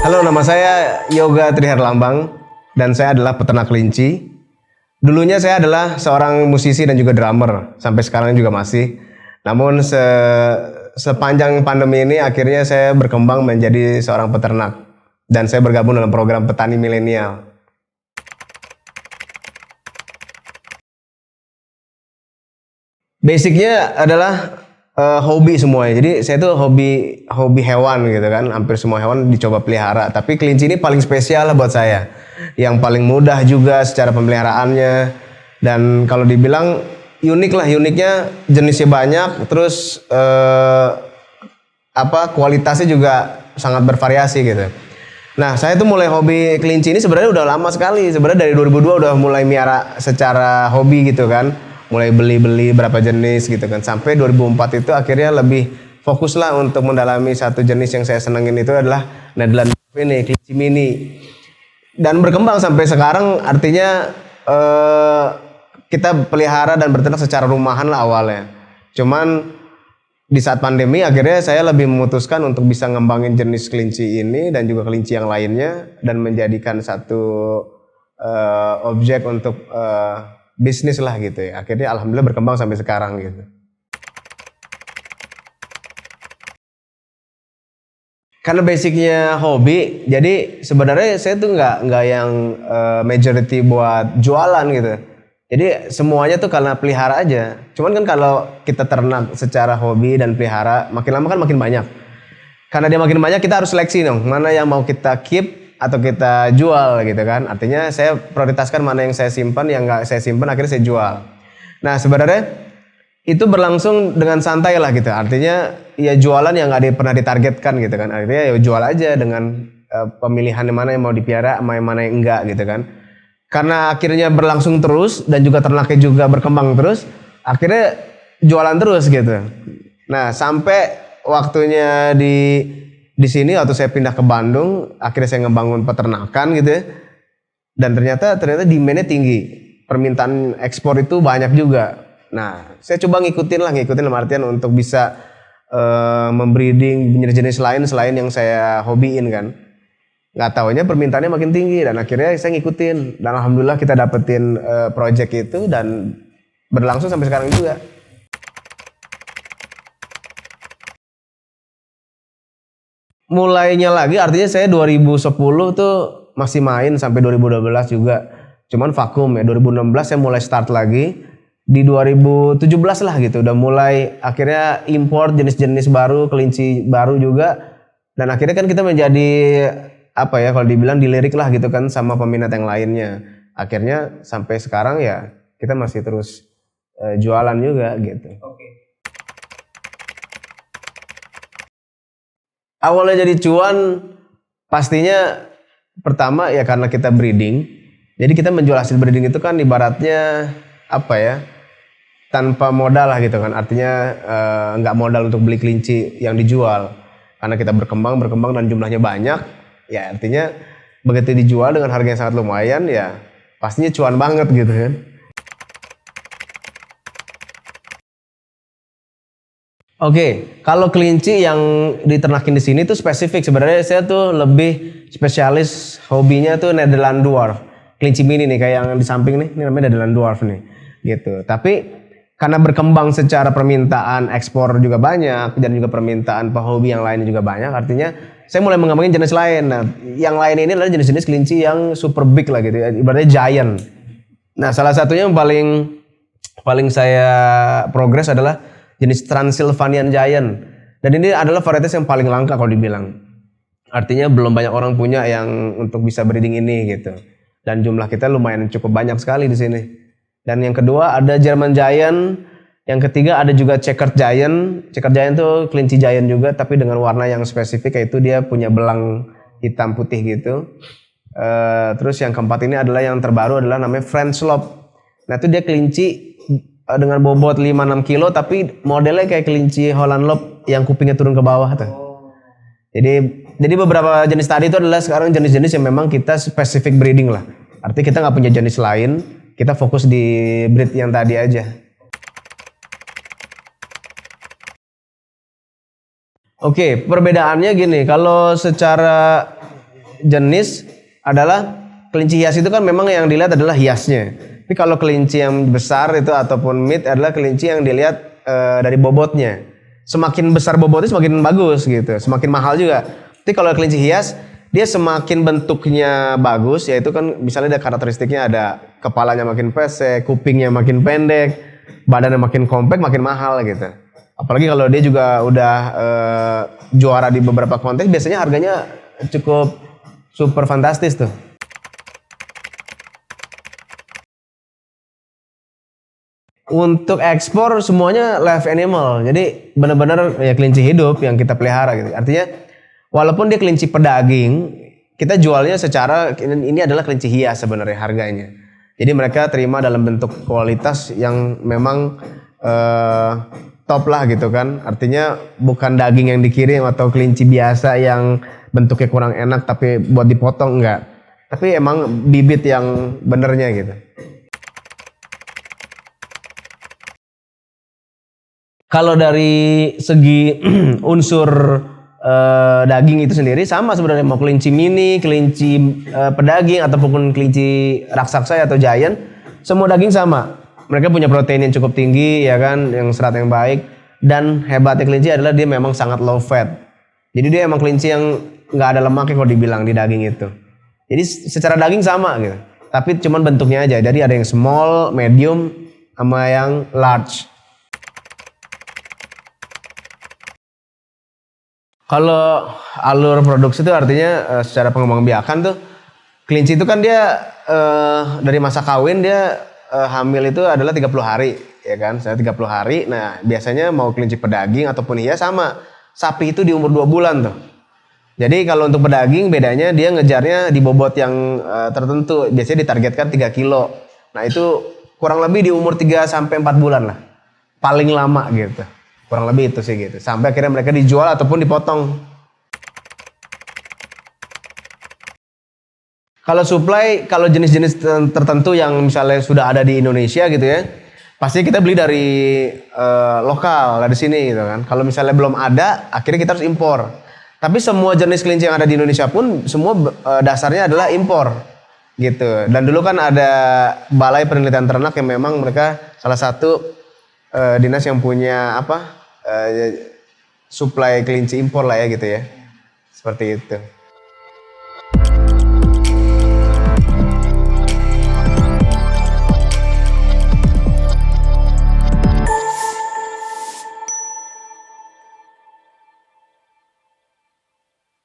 Halo, nama saya Yoga Triherlambang dan saya adalah peternak kelinci. Dulunya saya adalah seorang musisi dan juga drummer, sampai sekarang juga masih. Namun sepanjang pandemi ini akhirnya saya berkembang menjadi seorang peternak dan saya bergabung dalam program Petani Milenial. Basicnya adalah hobi semuanya. Jadi saya tuh hobi hewan gitu kan. Hampir semua hewan dicoba pelihara. Tapi kelinci ini paling spesial lah buat saya. Yang paling mudah juga secara pemeliharaannya. Dan kalau dibilang unik lah, uniknya jenisnya banyak. Terus kualitasnya juga sangat bervariasi gitu. Nah, saya tuh mulai hobi kelinci ini sebenarnya udah lama sekali. Sebenarnya dari 2002 udah mulai miara secara hobi gitu kan. Mulai beli berapa jenis gitu kan. Sampai 2004 itu akhirnya lebih fokus lah untuk mendalami satu jenis yang saya senengin, itu adalah Nederland ini, kelinci mini. Dan berkembang sampai sekarang, artinya kita pelihara dan berternak secara rumahan lah awalnya. Cuman di saat pandemi akhirnya saya lebih memutuskan untuk bisa ngembangin jenis kelinci ini dan juga kelinci yang lainnya dan menjadikan satu objek untuk bisnis lah gitu ya. Akhirnya alhamdulillah berkembang sampai sekarang gitu. Karena basicnya hobi, jadi sebenarnya saya tuh nggak yang majority buat jualan gitu. Jadi semuanya tuh karena pelihara aja. Cuman kan kalau kita ternak secara hobi dan pelihara, makin lama kan makin banyak. Karena dia makin banyak, kita harus seleksi dong, mana yang mau kita keep atau kita jual gitu kan. Artinya saya prioritaskan mana yang saya simpan, yang nggak saya simpan akhirnya saya jual. Nah sebenarnya itu berlangsung dengan santai lah gitu. Artinya ya jualan yang nggak pernah ditargetkan gitu kan. Akhirnya ya jual aja dengan pemilihan mana yang mau dipelihara, mana yang enggak gitu kan. Karena akhirnya berlangsung terus dan juga ternaknya juga berkembang terus, akhirnya jualan terus gitu. Nah sampai waktunya di sini waktu saya pindah ke Bandung, akhirnya saya ngebangun peternakan gitu ya. Dan ternyata demand-nya tinggi. Permintaan ekspor itu banyak juga. Nah, saya coba ngikutin dalam artian untuk bisa membreeding jenis-jenis lain selain yang saya hobiin kan. Nggak taunya permintaannya makin tinggi dan akhirnya saya ngikutin. Dan alhamdulillah kita dapetin project itu dan berlangsung sampai sekarang juga. Mulainya lagi artinya saya 2010 tuh masih main sampai 2012 juga. Cuman vakum ya. 2016 saya mulai start lagi. Di 2017 lah gitu udah mulai akhirnya import jenis-jenis baru, kelinci baru juga. Dan akhirnya kan kita menjadi kalau dibilang dilirik lah gitu kan sama peminat yang lainnya. Akhirnya sampai sekarang ya kita masih terus jualan juga gitu. Awalnya jadi cuan pastinya pertama ya karena kita breeding. Jadi kita menjual hasil breeding itu kan ibaratnya tanpa modal lah gitu kan. Artinya nggak modal untuk beli kelinci yang dijual. Karena kita berkembang dan jumlahnya banyak. Ya artinya begitu dijual dengan harga yang sangat lumayan ya pastinya cuan banget gitu kan. Oke, kalau kelinci yang diternakin di sini tuh spesifik. Sebenarnya saya tuh lebih spesialis hobinya tuh Nederland Dwarf. Kelinci mini nih kayak yang di samping nih, ini namanya Nederland Dwarf nih. Gitu. Tapi karena berkembang secara permintaan ekspor juga banyak dan juga permintaan pehobi yang lainnya juga banyak, artinya saya mulai mengembangin jenis lain. Nah, yang lain ini adalah jenis-jenis kelinci yang super big lah gitu ya, ibaratnya giant. Nah, salah satunya yang paling saya progres adalah jenis Transylvanian Giant. Dan ini adalah varietas yang paling langka kalau dibilang. Artinya belum banyak orang punya yang untuk bisa breeding ini gitu. Dan jumlah kita lumayan cukup banyak sekali di sini. Dan yang kedua ada German Giant. Yang ketiga ada juga Checkered Giant. Checkered Giant tuh kelinci giant juga tapi dengan warna yang spesifik, yaitu dia punya belang hitam putih gitu. Terus yang keempat ini adalah yang terbaru adalah namanya French Lop. Nah itu dia kelinci dengan bobot 5-6 kilo tapi modelnya kayak kelinci Holland Lop yang kupingnya turun ke bawah tuh. Jadi beberapa jenis tadi itu adalah sekarang jenis-jenis yang memang kita spesifik breeding lah. Artinya kita nggak punya jenis lain, kita fokus di breed yang tadi aja. Oke, perbedaannya gini, kalau secara jenis adalah kelinci hias itu kan memang yang dilihat adalah hiasnya. Tapi kalau kelinci yang besar itu ataupun mid adalah kelinci yang dilihat dari bobotnya. Semakin besar bobotnya semakin bagus gitu, semakin mahal juga. Tapi kalau kelinci hias dia semakin bentuknya bagus, yaitu kan misalnya ada karakteristiknya, ada kepalanya makin pesek, kupingnya makin pendek, badannya makin kompak, makin mahal gitu. Apalagi kalau dia juga udah juara di beberapa kontes, biasanya harganya cukup super fantastis tuh. Untuk ekspor semuanya live animal, jadi benar-benar ya kelinci hidup yang kita pelihara gitu. Artinya walaupun dia kelinci pedaging, kita jualnya secara ini adalah kelinci hias sebenarnya harganya. Jadi mereka terima dalam bentuk kualitas yang memang top lah gitu kan. Artinya bukan daging yang dikirim atau kelinci biasa yang bentuknya kurang enak tapi buat dipotong, enggak. Tapi emang bibit yang benernya gitu. Kalau dari segi unsur daging itu sendiri sama sebenarnya, mau kelinci mini, kelinci pedaging ataupun kelinci raksasa atau giant, semua daging sama. Mereka punya protein yang cukup tinggi ya kan, yang serat yang baik, dan hebatnya kelinci adalah dia memang sangat low fat. Jadi dia emang kelinci yang nggak ada lemaknya kalau dibilang di daging itu. Jadi secara daging sama gitu, tapi cuman bentuknya aja. Jadi ada yang small, medium, sama yang large. Kalau alur produksi itu artinya secara pengembangbiakan tuh kelinci itu kan dia dari masa kawin dia hamil itu adalah 30 hari ya kan. Saya 30 hari. Nah, biasanya mau kelinci pedaging ataupun hias sama. Sapi itu di umur 2 bulan tuh. Jadi kalau untuk pedaging bedanya dia ngejarnya di bobot yang tertentu. Biasanya ditargetkan 3 kilo. Nah, itu kurang lebih di umur 3 sampai 4 bulan lah. Paling lama gitu. Kurang lebih itu sih gitu. Sampai akhirnya mereka dijual ataupun dipotong. Kalau supply, kalau jenis-jenis tertentu yang misalnya sudah ada di Indonesia gitu ya, pasti kita beli dari lokal, dari sini gitu kan. Kalau misalnya belum ada, akhirnya kita harus impor. Tapi semua jenis kelinci yang ada di Indonesia pun semua dasarnya adalah impor gitu. Dan dulu kan ada Balai Penelitian Ternak yang memang mereka salah satu dinas yang punya supply kelinci impor lah ya gitu ya. Seperti itu.